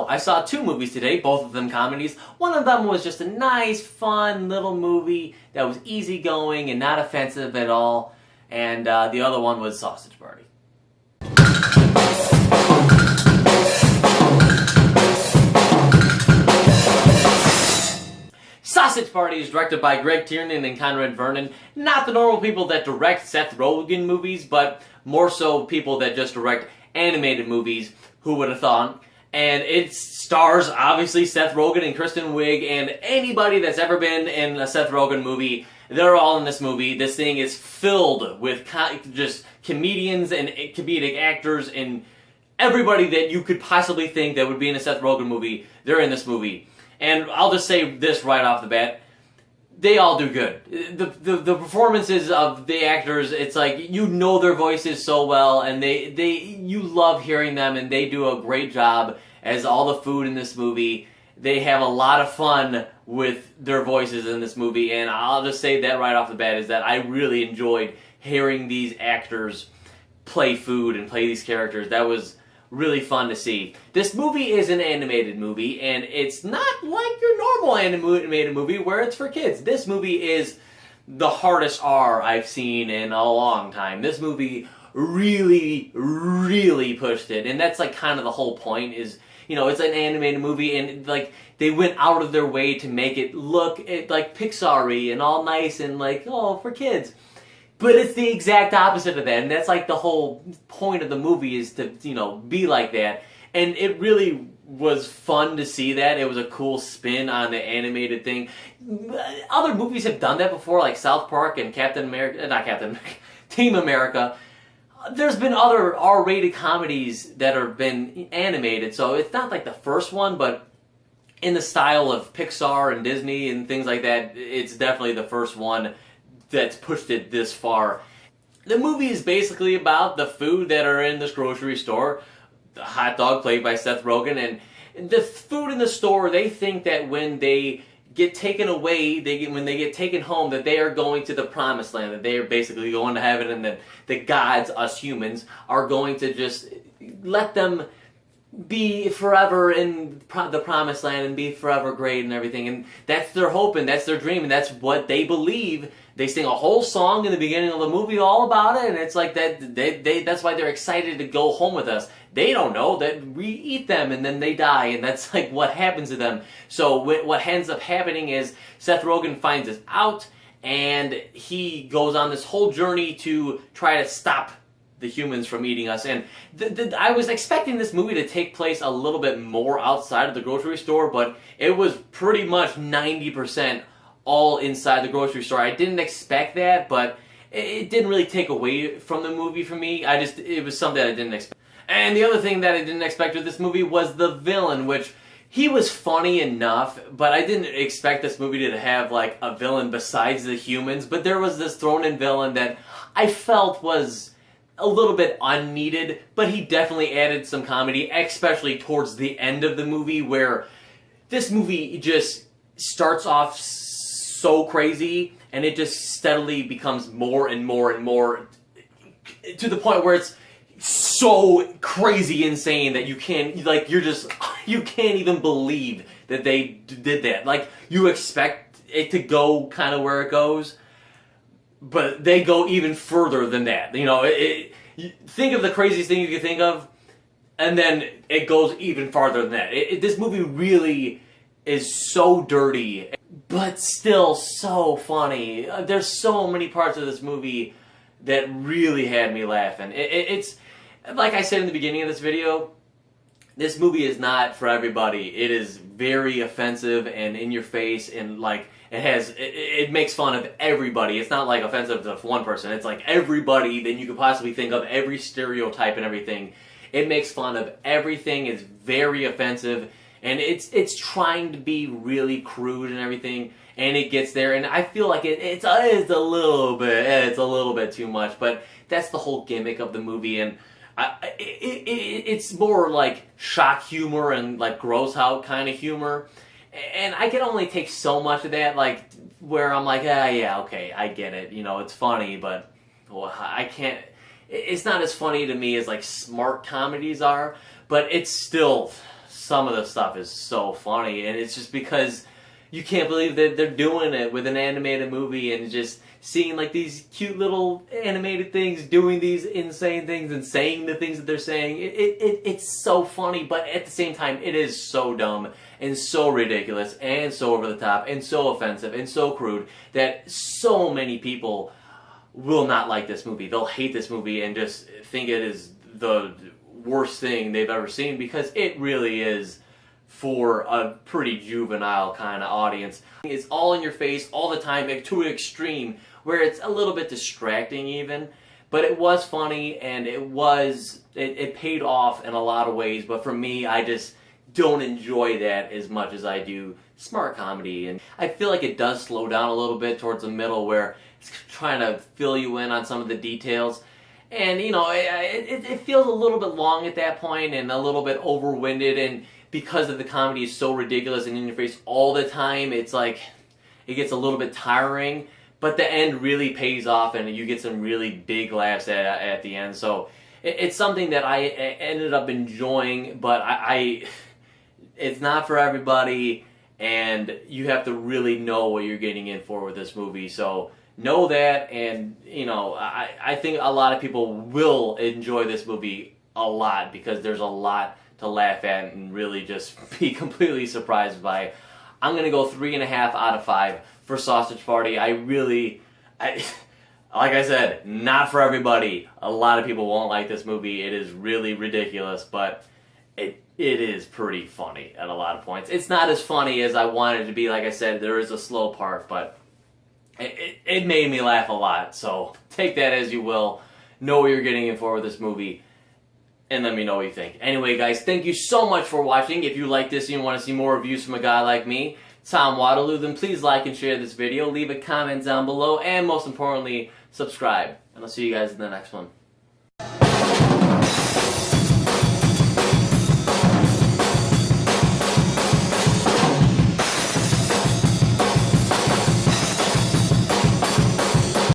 So, I saw two movies today, both of them comedies. One of them was just a nice, fun little movie that was easygoing and not offensive at all. And the other one was Sausage Party. Sausage Party is directed by Greg Tiernan and Conrad Vernon. Not the normal people that direct Seth Rogan movies, but more so people that just direct animated movies. Who would have thought? And it stars, obviously, Seth Rogan and Kristen Wiig, and anybody that's ever been in a Seth Rogan movie, they're all in this movie. This thing is filled with just comedians and comedic actors and everybody that you could possibly think that would be in a Seth Rogan movie, they're in this movie. And I'll just say this right off the bat, they all do good. The performances of the actors, it's like, you know their voices so well, and you love hearing them, and they do a great job as all the food in this movie. They have a lot of fun with their voices in this movie, and I'll just say that right off the bat is that I really enjoyed hearing these actors play food and play these characters. That was really fun to see. This movie is an animated movie, and it's not like your normal animated movie where it's for kids. This movie is the hardest R I've seen in a long time. This movie really, really pushed it, and that's like kind of the whole point is, you know, it's an animated movie, and like they went out of their way to make it look like Pixar-y and all nice and like, oh, for kids. But it's the exact opposite of that, and that's like the whole point of the movie is to, you know, be like that. And it really was fun to see that. It was a cool spin on the animated thing. Other movies have done that before, like South Park and Team America. There's been other R-rated comedies that have been animated, so it's not like the first one, but in the style of Pixar and Disney and things like that, it's definitely the first one that's pushed it this far. The movie is basically about the food that are in this grocery store. The hot dog played by Seth Rogen, and the food in the store, they think that when they get taken away, when they get taken home, that they are going to the promised land, that they are basically going to heaven, and that the gods, us humans, are going to just let them be forever in the promised land and be forever great and everything. And that's their hope and that's their dream and that's what they believe. They sing a whole song in the beginning of the movie all about it, and it's like that. That's why they're excited to go home with us. They don't know that we eat them and then they die, and that's like what happens to them. So what ends up happening is Seth Rogen finds this out, and he goes on this whole journey to try to stop the humans from eating us. And I was expecting this movie to take place a little bit more outside of the grocery store, but it was pretty much 90% all inside the grocery store. I didn't expect that, but it didn't really take away from the movie for me. It was something I didn't expect. And the other thing that I didn't expect with this movie was the villain, which he was funny enough, but I didn't expect this movie to have like a villain besides the humans. But there was this thrown-in villain that I felt was a little bit unneeded, but he definitely added some comedy, especially towards the end of the movie, where this movie just starts off so crazy, and it just steadily becomes more and more and more, to the point where it's so crazy insane that you can't even believe that they did that. Like, you expect it to go kind of where it goes, but they go even further than that. You know, think of the craziest thing you can think of, and then it goes even farther than that. This movie really is so dirty, but still so funny. There's so many parts of this movie that really had me laughing. It's like I said in the beginning of this video, this movie is not for everybody. It is very offensive and in your face, and like it makes fun of everybody. It's not like offensive to one person. It's like everybody that you could possibly think of, every stereotype and everything. It makes fun of everything. It's very offensive, and it's trying to be really crude and everything, and it gets there. And I feel like it's a little bit too much, but that's the whole gimmick of the movie. And it's more like shock humor and like gross out kind of humor. And I can only take so much of that, like, where I'm like, yeah, okay, I get it. You know, it's funny, but well, I can't. It's not as funny to me as like smart comedies are, but it's still some of the stuff is so funny, and it's just because you can't believe that they're doing it with an animated movie, and just seeing like these cute little animated things doing these insane things and saying the things that they're saying. It's so funny, but at the same time it is so dumb and so ridiculous and so over the top and so offensive and so crude that so many people will not like this movie. They'll hate this movie and just think it is the worst thing they've ever seen, because it really is for a pretty juvenile kind of audience. It's all in your face all the time, to an extreme where it's a little bit distracting even, but it was funny, and it paid off in a lot of ways. But for me, I just don't enjoy that as much as I do smart comedy, and I feel like it does slow down a little bit towards the middle where it's trying to fill you in on some of the details. And, you know, it feels a little bit long at that point and a little bit overwinded, and because of the comedy is so ridiculous and in your face all the time, it's like, it gets a little bit tiring, but the end really pays off and you get some really big laughs at the end. So it's something that I ended up enjoying, but it's not for everybody, and you have to really know what you're getting in for with this movie. So know that, and you know, I think a lot of people will enjoy this movie a lot, because there's a lot to laugh at and really just be completely surprised by. I'm going to go 3.5 out of 5 for Sausage Party. Like I said, not for everybody. A lot of people won't like this movie. It is really ridiculous, but it is pretty funny at a lot of points. It's not as funny as I wanted it to be. Like I said, there is a slow part, but it made me laugh a lot. So take that as you will. Know what you're getting in for with this movie, and let me know what you think. Anyway, guys, thank you so much for watching. If you like this and you want to see more reviews from a guy like me, Tom Waterloo, then please like and share this video, leave a comment down below, and most importantly, subscribe. And I'll see you guys in the next one.